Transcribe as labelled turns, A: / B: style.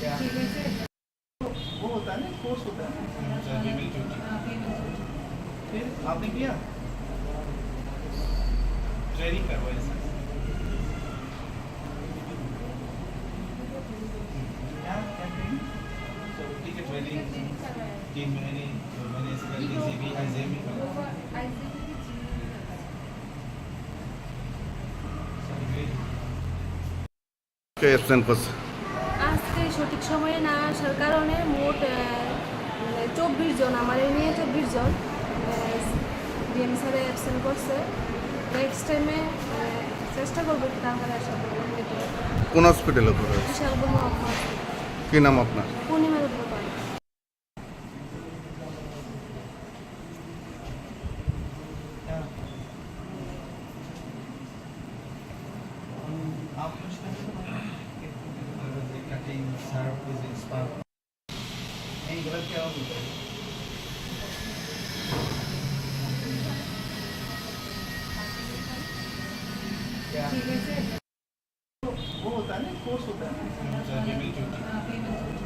A: क्या वो होता है ना, कोर्स होता है ना, फीमेल ड्यूटी। फिर आपने किया ट्रेनिंग करवाई सर। क्या क्या ट्रेनिंग? तो ठीक है, ट्रेनिंग 3 महीने 2 महीने से करके सीबी आईजेम में
B: কে অ্যাবসেন্ট করছে?
C: আজকে সঠিক সময়ে না আসার কারণে মোট 24 জন, আমার এই নিয়ে 24 জন ডিএম স্যারে অ্যাবসেন্ট করছে। নেক্সট টাইমে চেষ্টা করবো একটু তাড়াতাড়ি আসার জন্য।
B: কোন হসপিটালে ভর্তি হয়েছে?
C: বিশাল বড় অফার।
B: কি নাম আপনার?
C: পূর্ণিমা রূপপাল।
A: आप कुछ कटिंग सर्व इज एक्सपर्ट नहीं गलत क्या हो गया क्या वो होता है ना, कोर्स होता है ना, फीमेल ड्यूटी।